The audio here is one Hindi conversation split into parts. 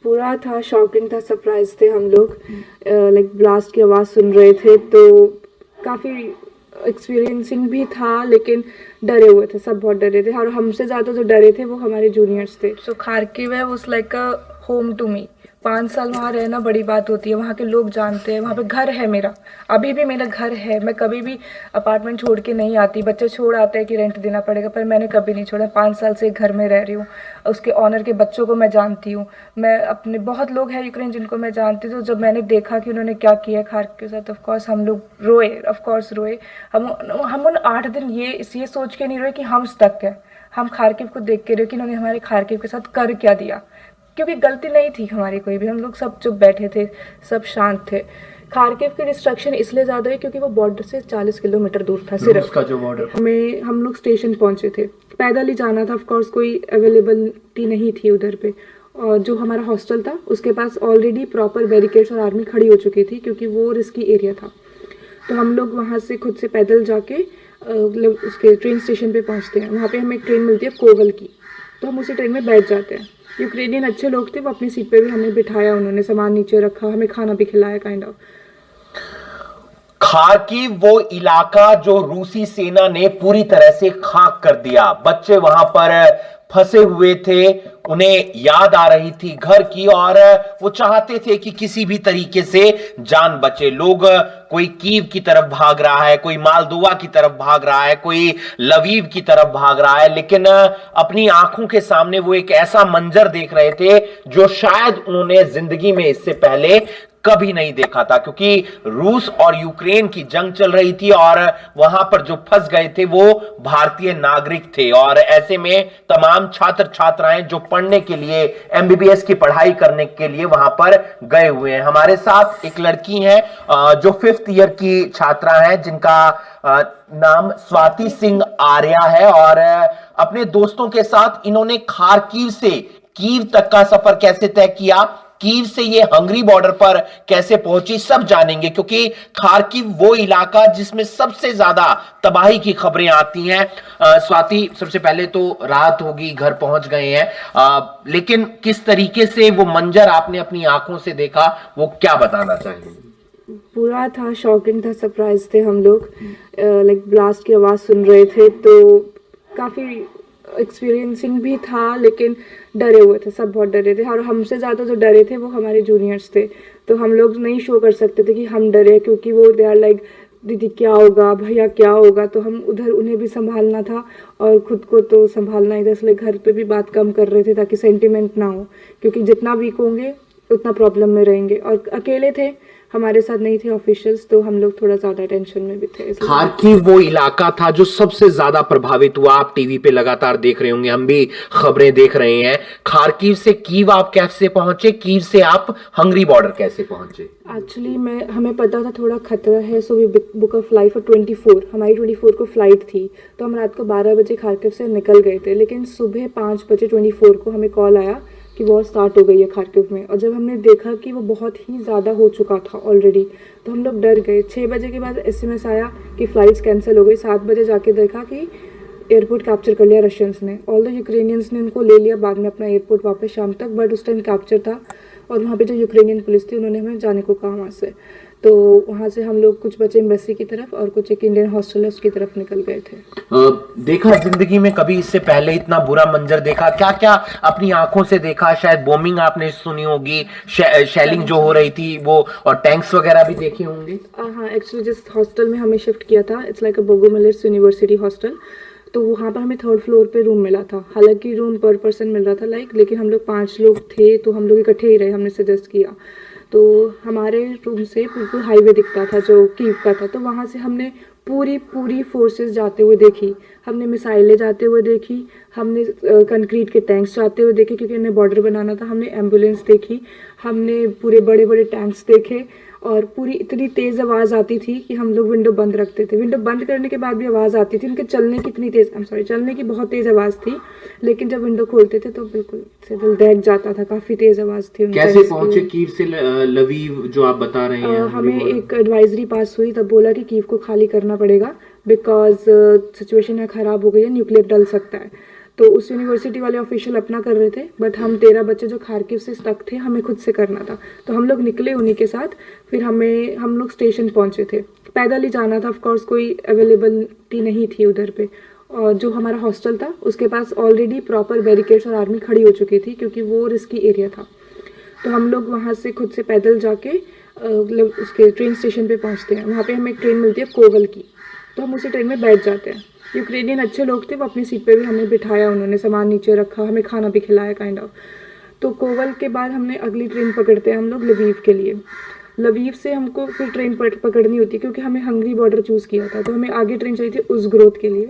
पूरा था, शॉकिंग था, सरप्राइज थे हम लोग। लाइक ब्लास्ट की आवाज़ सुन रहे थे तो काफ़ी एक्सपीरियंसिंग भी था, लेकिन डरे हुए थे, सब बहुत डरे थे। और हमसे ज़्यादा जो डरे थे वो हमारे जूनियर्स थे। सो खार्किव है was like a home to me. 5 साल वहाँ रहना बड़ी बात होती है, वहाँ के लोग जानते हैं, वहाँ पे घर है मेरा, अभी भी मेरा घर है। मैं कभी भी अपार्टमेंट छोड़ के नहीं आती। बच्चे छोड़ आते हैं कि रेंट देना पड़ेगा, पर मैंने कभी नहीं छोड़ा। 5 साल से घर में रह रही हूँ। उसके ऑनर के बच्चों को मैं जानती हूँ। मैं अपने बहुत लोग हैं यूक्रेन जिनको मैं जानती हूँ। तो जब मैंने देखा कि उन्होंने क्या किया खार्किव के साथ, ऑफकोर्स हम लोग रोए, ऑफकोर्स रोए। हम उन 8 दिन ये सोच के नहीं रोए कि हम स्टक हैं। हम खार्किव को देख के रोए कि उन्होंने हमारे खार्किव के साथ कर क्या दिया, क्योंकि गलती नहीं थी हमारी कोई भी। हम लोग सब चुप बैठे थे, सब शांत थे। खार्किव की डिस्ट्रक्शन इसलिए ज़्यादा है क्योंकि वो बॉर्डर से 40 किलोमीटर दूर था सिर्फ। उसका जो बॉर्डर हम लोग स्टेशन पहुंचे थे, पैदल ही जाना था। ऑफकोर्स कोई अवेलेबिलिटी नहीं थी उधर पे। और जो हमारा हॉस्टल था उसके पास ऑलरेडी प्रॉपर बैरिकेड्स और आर्मी खड़ी हो चुकी थी, क्योंकि वो रिस्की एरिया था। तो हम लोग वहाँ से खुद से पैदल जाके मतलब उसके ट्रेन स्टेशन पे पहुँचते हैं। वहाँ पे हमें एक ट्रेन मिलती है कोवल की, तो हम उसी ट्रेन में बैठ जाते हैं। यूक्रेनियन अच्छे लोग थे, वो अपनी सीट पे भी हमें बिठाया, उन्होंने सामान नीचे रखा, हमें खाना भी खिलाया काइंड ऑफ। खार्किव वो इलाका जो रूसी सेना ने पूरी तरह से खाक कर दिया। बच्चे वहां पर फंसे हुए थे, उन्हें याद आ रही थी घर की, और वो चाहते थे कि किसी भी तरीके से जान बचे। लोग, कोई कीव की तरफ भाग रहा है, कोई मालदोवा की तरफ भाग रहा है, कोई लवीव की तरफ भाग रहा है, लेकिन अपनी आंखों के सामने वो एक ऐसा मंजर देख रहे थे जो शायद उन्होंने जिंदगी में इससे पहले कभी नहीं देखा था। क्योंकि रूस और यूक्रेन की जंग चल रही थी और वहां पर जो फंस गए थे वो भारतीय नागरिक थे, और ऐसे में तमाम छात्र छात्राएं जो पढ़ने के लिए, एमबीबीएस की पढ़ाई करने के लिए वहां पर गए हुए हैं। हमारे साथ एक लड़की है जो 5th ईयर की छात्रा है, जिनका नाम स्वाति सिंह आर्या है, और अपने दोस्तों के साथ इन्होंने खार्किव से कीव तक का सफर कैसे तय किया, कीव से ये हंगरी बॉर्डर पर कैसे पहुंची, सब जानेंगे। क्योंकि खार्किव वो इलाका जिसमें सबसे ज्यादा तबाही की खबरें आती हैं। स्वाति, सबसे पहले तो राहत होगी, घर पहुंच गए हैं, लेकिन किस तरीके से वो मंजर आपने अपनी आंखों से देखा, वो क्या बताना चाहेंगे? पूरा था, शॉकिंग था, सरप्राइज थे हम लोग। लाइक ब्लास्ट की आवाज़ सुन रहे थे तो काफ़ी एक्सपीरियंसिंग भी था, लेकिन डरे हुए थे, सब बहुत डरे थे। और हमसे ज़्यादा जो डरे थे वो हमारे जूनियर्स थे। तो हम लोग नहीं शो कर सकते थे कि हम डरे, क्योंकि वो दे आर लाइक दीदी क्या होगा, भैया क्या होगा। तो हम उधर उन्हें भी संभालना था और खुद को तो संभालना ही था, इसलिए घर पे भी बात कम कर रहे थे ताकि सेंटिमेंट ना हो, क्योंकि जितना वीक होंगे उतना प्रॉब्लम में रहेंगे। और अकेले थे, हमारे साथ नहीं थे ऑफिशियल्स, तो हम लोग थोड़ा ज्यादा टेंशन में भी थे। खार्किव वो इलाका था जो सबसे ज्यादा प्रभावित हुआ। आप टीवी पे लगातार देख रहे होंगे, हम भी खबरें देख रहे हैं। खार्किव से कीव आप कैसे पहुंचे, कीव से आप हंगरी बॉर्डर कैसे पहुंचे? एक्चुअली हमें पता था थोड़ा खतरा है, so we book a flight for 24, हमारी 24 को फ्लाइट थी। तो हम रात को 12 बजे खार्किव से निकल गए थे, लेकिन सुबह 5 बजे 24 को हमें कॉल आया कि वॉर स्टार्ट हो गई है खार्किव में। और जब हमने देखा कि वो बहुत ही ज़्यादा हो चुका था ऑलरेडी, तो हम लोग डर गए। 6 बजे के बाद एसएमएस आया कि फ़्लाइट्स कैंसिल हो गई। 7 बजे जाके देखा कि एयरपोर्ट कैप्चर कर लिया रशियंस ने। ऑल द यूक्रेनियंस ने उनको ले लिया बाद में अपना एयरपोर्ट वापस शाम तक, बट उस टाइम कैप्चर था। और वहाँ पे जो यूक्रेनियन पुलिस थी उन्होंने हमें जाने को कहा वहाँ से। तो वहाँ से हम लोग कुछ बचे एम्बेसी की तरफ और कुछ एक इंडियन हॉस्टल है उसकी तरफ निकल गए थे। देखा जिंदगी में कभी इससे पहले इतना बुरा मंजर देखा? क्या क्या अपनी आंखों से देखा? शायद बॉम्बिंग आपने सुनी होगी, शेलिंग जो हो रही थी वो, और टैंक्स वगैरह भी देखे होंगे। हाँ, एक्चुअली जिस हॉस्टल में हमें शिफ्ट किया था, इट्स लाइक अ बोगोमिलिट्स यूनिवर्सिटी हॉस्टल, तो वहाँ पर हमें 3rd फ्लोर पे रूम मिला था। हालांकि रूम पर पर्सन मिल रहा था लेकिन हम लोग 5 लोग थे, तो हम लोग इकट्ठे ही रहे, हमने सजेस्ट किया। तो हमारे रूम से बिल्कुल हाईवे दिखता था जो कीव का था। तो वहाँ से हमने पूरी फोर्सेस जाते हुए देखी, हमने मिसाइलें जाते हुए देखी, हमने कंक्रीट के टैंक्स जाते हुए देखे, क्योंकि हमें बॉर्डर बनाना था। हमने एम्बुलेंस देखी, हमने पूरे बड़े बड़े टैंक्स देखे, और पूरी इतनी तेज़ आवाज़ आती थी कि हम लोग विंडो बंद रखते थे। विंडो बंद करने के बाद भी आवाज़ आती थी। उनके चलने की इतनी तेज़, चलने की बहुत तेज़ आवाज़ थी, लेकिन जब विंडो खोलते थे तो बिल्कुल से दिल दहक जाता था, काफ़ी तेज़ आवाज़ थी। कैसे पहुंचे कीव से लवीव जो आप बता रहे हैं? हमें एक एडवाइजरी पास हुई, तब बोला कि कीव को खाली करना पड़ेगा बिकॉज सिचुएशन है ख़राब हो गई है, न्यूक्लियर डल सकता है। तो उस यूनिवर्सिटी वाले ऑफिशियल अपना कर रहे थे, बट हम 13 बच्चे जो खारकिव से स्टक थे हमें खुद से करना था। तो हम लोग निकले उन्हीं के साथ, फिर हम लोग स्टेशन पहुँचे थे। पैदल ही जाना था, ऑफकोर्स कोई अवेलेबिलिटी नहीं थी उधर पे। और जो हमारा हॉस्टल था उसके पास ऑलरेडी प्रॉपर बैरिकेड्स और आर्मी खड़ी हो चुकी थी, क्योंकि वो रिस्की एरिया था। तो हम लोग वहाँ से खुद से पैदल जाके मतलब उसके ट्रेन स्टेशन पे पहुँचते हैं। वहाँ पे हमें एक ट्रेन मिलती है कोवल की, तो हम उसी ट्रेन में बैठ जाते हैं। यूक्रेनियन अच्छे लोग थे, वो अपनी सीट पे भी हमें बिठाया, उन्होंने सामान नीचे रखा, हमें खाना भी खिलाया काइंड ऑफ। तो कोवल के बाद हमने अगली ट्रेन पकड़ते हैं हम लोग लवीव के लिए। लवीव से हमको फिर ट्रेन पकड़नी होती है, क्योंकि हमें हंगरी बॉर्डर चूज़ किया था, तो हमें आगे ट्रेन चाहिए थी उज़ग्रोद के लिए।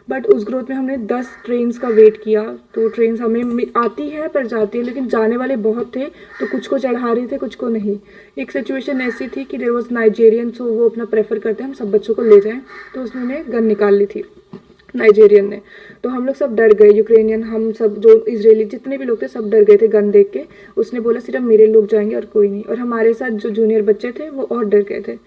बट उज़ग्रोद में हमने 10 ट्रेन्स का वेट किया। तो ट्रेन्स हमें आती है पर जाती है, लेकिन जाने वाले बहुत थे, तो कुछ को चढ़ा रहे थे कुछ को नहीं। एक सिचुएशन ऐसी थी कि देयर वाज नाइजेरियन, सो वो अपना प्रेफर करते हैं हम सब बच्चों को ले जाएं, तो उसने गन निकाल ली थी नाइजेरियन ने। तो हम लोग सब डर गए, यूक्रेनियन, हम सब जो इजरायली जितने भी लोग थे सब डर गए थे गन देख के। उसने बोला सिर्फ मेरे लोग जाएंगे और कोई नहीं, और हमारे साथ जो जूनियर बच्चे थे वो और डर गए थे।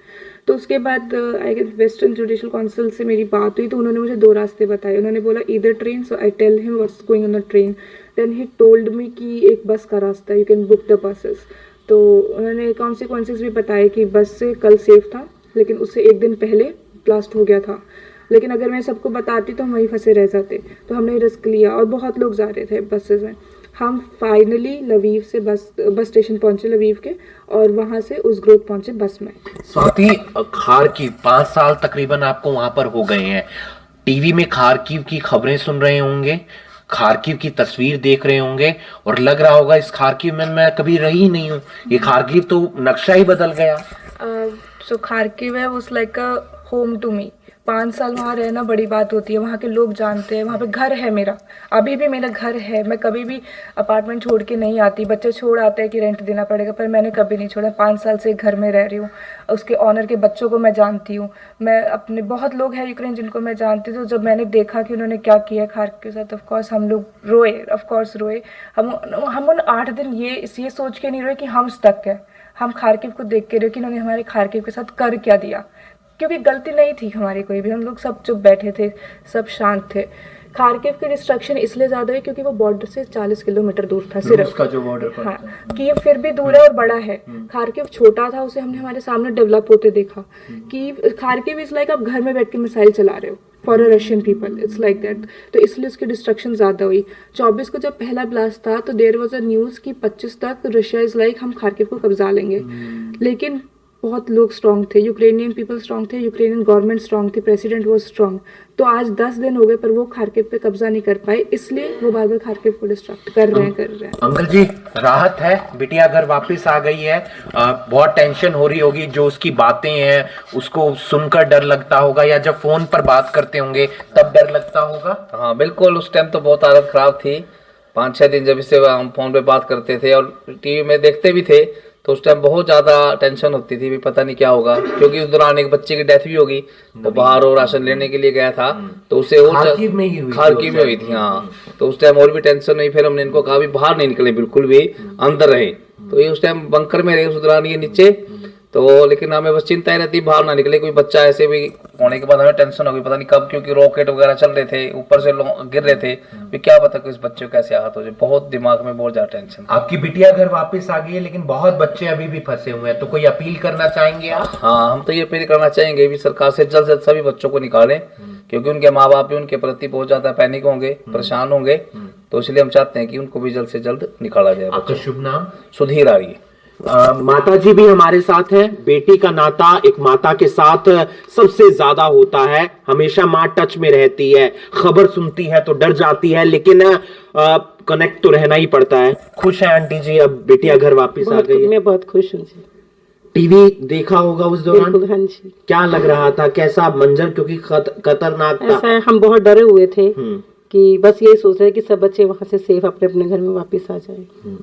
तो उसके बाद I guess western judicial council से मेरी बात हुई, तो उन्होंने मुझे 2 रास्ते बताए। उन्होंने बोला either train, so I tell him what's going on the train, then he told me कि एक बस का रास्ता, you can book the buses. तो उन्होंने कॉन्सिक्वेंसेस भी बताए कि बस से कल सेफ था, लेकिन उससे एक दिन पहले ब्लास्ट हो गया था। लेकिन अगर मैं सबको बताती तो हम वहीं फंसे रह जाते, तो हमने रिस्क लिया, और बहुत लोग जा रहे थे बसेस में। हम फाइनली लवीव से बस स्टेशन पहुंचे लवीव के, और वहां से उज़ग्रोद पहुंचे बस में। स्वाति, खारकीव 5 साल तकरीबन आपको वहां पर हो गए हैं। टीवी में खारकीव की खबरें सुन रहे होंगे, खारकीव की तस्वीर देख रहे होंगे, और लग रहा होगा इस खारकीव में मैं कभी रही नहीं हूँ, ये खारकीव तो नक्शा ही बदल गया। सो खारकीव है उस like a home to me. 5 साल वहाँ रहना बड़ी बात होती है, वहाँ के लोग जानते हैं, वहाँ पे घर है मेरा, अभी भी मेरा घर है। मैं कभी भी अपार्टमेंट छोड़ के नहीं आती, बच्चे छोड़ आते हैं कि रेंट देना पड़ेगा, पर मैंने कभी नहीं छोड़ा। 5 साल से घर में रह रही हूँ, उसके ऑनर के बच्चों को मैं जानती हूँ। मैं अपने बहुत लोग हैं यूक्रेन जिनको मैं जानती हूँ। तो जब मैंने देखा कि उन्होंने क्या किया खारकीव के साथ, ऑफकोर्स हम लोग रोए, ऑफकोर्स रोए। हम उन 8 दिन ये सोच के नहीं रोए कि हम स्टक है, हम खारकीव को देख के रोए कि इन्होंने हमारे खारकीव के साथ कर क्या दिया, क्योंकि गलती नहीं थी हमारी कोई भी। हम लोग सब चुप बैठे थे, सब शांत थे। खारकीव की डिस्ट्रक्शन इसलिए ज़्यादा है क्योंकि वो बॉर्डर से 40 किलोमीटर दूर था सिर्फ। उसका जो बॉर्डर पर हाँ, कीव फिर भी दूर है और बड़ा है। खारकीव छोटा था, उसे हमने हमारे सामने डेवलप होते देखा। कि खारकीव इज लाइक आप घर में बैठ के मिसाइल चला रहे हो for a Russian people, it's like that. तो इसलिए उसकी डिस्ट्रक्शन ज़्यादा हुई। 24 को जब पहला ब्लास्ट था तो देयर वाज अ न्यूज़ कि 25 तक रशिया इज़ लाइक हम खारकीव को कब्जा लेंगे। लेकिन बहुत लोग स्ट्रॉन्ग थे, यूक्रेनियन पीपल स्ट्रॉन्ग थे, यूक्रेनियन गवर्नमेंट स्ट्रॉन्ग थी, प्रेसिडेंट वो स्ट्रॉन्ग। तो आज 10 दिन हो गए पर वो खारकीव पे कब्जा नहीं कर पाए, इसलिए वो बार बार खारकीव को डिस्ट्रक्ट कर रहे हैं। अंकल जी, राहत है, बिटिया घर वापस आ गई है। बहुत टेंशन हो रही होगी, जो उसकी बातें हैं उसको सुनकर डर लगता होगा, या जब फोन पर बात करते होंगे तब डर लगता होगा। हाँ बिल्कुल, उस टाइम तो बहुत हालत खराब थी। 5-6 दिन जब इससे हम फोन पे बात करते थे और टीवी में देखते भी थे, तो उस टाइम बहुत ज़्यादा टेंशन होती थी भी पता नहीं क्या होगा, क्योंकि उस दौरान एक बच्चे की डेथ भी होगी। वो बाहर और राशन लेने के लिए गया था, तो उससे और खारकीव में ही हुई थी। खारकीव में हुई थी। हाँ, तो उस टाइम और भी टेंशन हुई। फिर हमने इनको कहा भी बाहर नहीं निकले, बिल्कुल भी अंदर रहे। तो ये उस टाइम बंकर में रहे उस दौरान, ये नीचे। तो लेकिन हमें बस चिंता ही रहती बाहर ना निकले कोई बच्चा। ऐसे भी होने के बाद हमें टेंशन हो गई, पता नहीं कब, क्योंकि रॉकेट वगैरह चल रहे थे, ऊपर से गिर रहे थे, भी क्या पता कि इस बच्चे को कैसे आहत हो जाए। बहुत दिमाग में बहुत ज्यादा टेंशन। आपकी बिटिया घर वापस आ गई है, लेकिन बहुत बच्चे अभी भी फंसे हुए हैं, तो कोई अपील करना चाहेंगे आप? हाँ, हम तो ये अपील करना चाहेंगे भी सरकार से जल्द से जल्द सभी बच्चों को निकालें, क्योंकि उनके माँ बाप भी उनके प्रति बहुत ज्यादा पैनिक होंगे, परेशान होंगे। तो इसलिए हम चाहते हैं कि उनको भी जल्द से जल्द निकाला जाए। आपका शुभ नाम? सुधीर आर्य। माता जी भी हमारे साथ हैं। बेटी का नाता एक माता के साथ सबसे ज्यादा होता है, हमेशा माँ टच में रहती है, खबर सुनती है तो डर जाती है, लेकिन कनेक्ट तो रहना ही पड़ता है। खुश है आंटी जी, अब बेटिया घर वापस आ गई है? मैं बहुत खुश हूँ जी। टीवी देखा होगा उस दौरान? बिल्कुल, हाँ जी। क्या लग रहा था, कैसा मंजर, क्योंकि खतरनाक था? ऐसा है, हम बहुत डरे हुए थे कि बस यही सोच रहे कि सब बच्चे वहाँ से सेफ अपने अपने घर में वापस आ जाएं।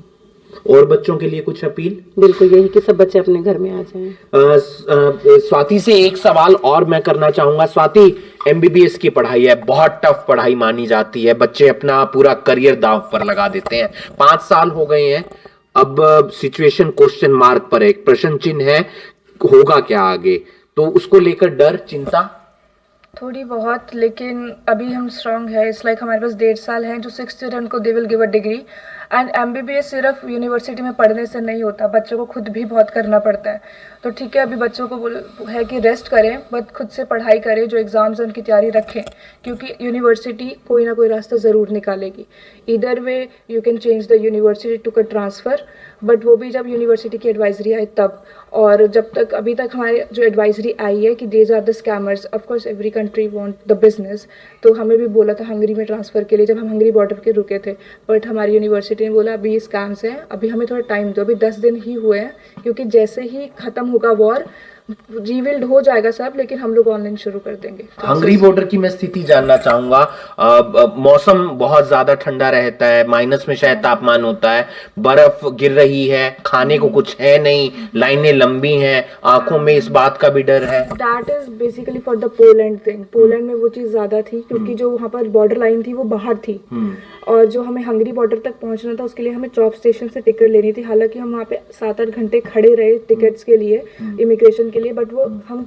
और बच्चों के लिए कुछ अपील? बिल्कुल यही कि सब बच्चे अपने घर में आ जाएं। स्वाति से एक सवाल और मैं करना चाहूंगा। स्वाति, एमबीबीएस की पढ़ाई है, बहुत टफ पढ़ाई मानी जाती है, बच्चे अपना पूरा करियर दांव पर लगा देते हैं। 5 साल हो गए हैं, अब सिचुएशन क्वेश्चन मार्क पर है, एक प्रश्न चिन्ह है, होगा क्या आगे, तो उसको लेकर डर, चिंता? थोड़ी बहुत, लेकिन अभी हम स्ट्रांग है। इट्स लाइक हमारे पास 1.5 साल हैं, जो 6th ईयर उनको they will give a degree. And MBBS सिर्फ यूनिवर्सिटी में पढ़ने से नहीं होता, बच्चों को खुद भी बहुत करना पड़ता है। तो ठीक है, अभी बच्चों को है कि रेस्ट करें, बट खुद से पढ़ाई करें, जो एग्ज़ाम्स हैं उनकी तैयारी रखें, क्योंकि यूनिवर्सिटी कोई ना कोई रास्ता ज़रूर निकालेगी। इधर way you can change the university to का ट्रांसफ़र, बट वो भी जब यूनिवर्सिटी की एडवाइजरी आई तब। और जब तक अभी तक हमारे जो एडवाइजरी आई है कि these are the scammers, of course every country want the business. तो हमें भी बोला था हंगरी में ट्रांसफ़र के लिए, जब हम हंगरी बॉर्डर के रुके थे, बट हमारी यूनिवर्सिटी ने बोला अभी स्कैम्स हैं, अभी हमें थोड़ा टाइम दो, अभी 10 दिन ही हुए हैं, क्योंकि जैसे ही ख़त्म होगा वॉर, रीबिल्ड हो जाएगा सब, लेकिन हम लोग ऑनलाइन शुरू कर देंगे। हंगरी बॉर्डर की मैं स्थिति जानना चाहूंगा। मौसम बहुत ज्यादा ठंडा रहता है, माइनस में शायद तापमान होता है, बर्फ गिर रही है, खाने को कुछ है नहीं, लाइनें लंबी हैं, आंखों में इस बात का भी डर है। That is basically for the Poland thing. Poland में वो चीज़ ज़्यादा थी, क्योंकि जो वहाँ पर बॉर्डर लाइन थी वो बाहर थी, और जो हमें हंगरी बॉर्डर तक पहुँचना था उसके लिए हमें चॉप स्टेशन से टिकट लेनी थी। हालांकि हम वहाँ पे 7-8 घंटे खड़े रहे टिकट्स के लिए, इमिग्रेशन के लिए, बट वो हम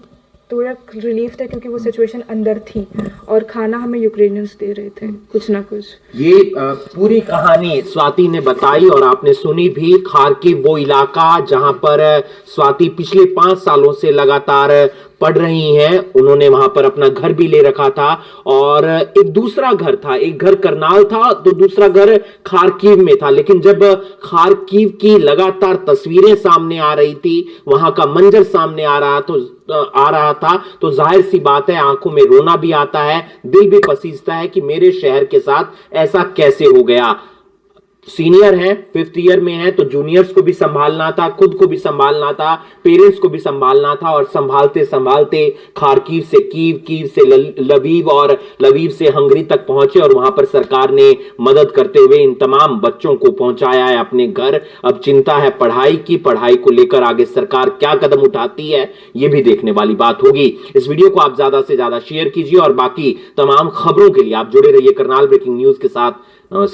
थोड़ा रिलीफ थे क्योंकि वो सिचुएशन अंदर थी, और खाना हमें यूक्रेनियंस दे रहे थे कुछ ना कुछ। ये पूरी कहानी स्वाति ने बताई और आपने सुनी भी। खार्किव वो इलाका जहां पर स्वाति पिछले 5 सालों से लगातार पढ़ रही हैं, उन्होंने वहां पर अपना घर भी ले रखा था, और एक दूसरा घर था, एक घर करनाल था तो दूसरा घर खार्किव में था। लेकिन जब खार्किव की लगातार तस्वीरें सामने आ रही थी, वहां का मंजर सामने आ रहा था, तो जाहिर सी बात है आंखों में रोना भी आता है, दिल भी पसीजता है कि मेरे शहर के साथ ऐसा कैसे हो गया। सीनियर हैं, 5th ईयर में हैं, तो जूनियर्स को भी संभालना था, खुद को भी संभालना था, पेरेंट्स को भी संभालना था, और संभालते संभालते खार्किव से कीव से लवीव और लवीव से हंगरी तक पहुंचे, और वहां पर सरकार ने मदद करते हुए इन तमाम बच्चों को पहुंचाया है अपने घर। अब चिंता है पढ़ाई की, पढ़ाई को लेकर आगे सरकार क्या कदम उठाती है, ये भी देखने वाली बात होगी। इस वीडियो को आप ज्यादा से ज्यादा शेयर कीजिए, और बाकी तमाम खबरों के लिए आप जुड़े रहिए करनाल ब्रेकिंग न्यूज के साथ। नमस्कार।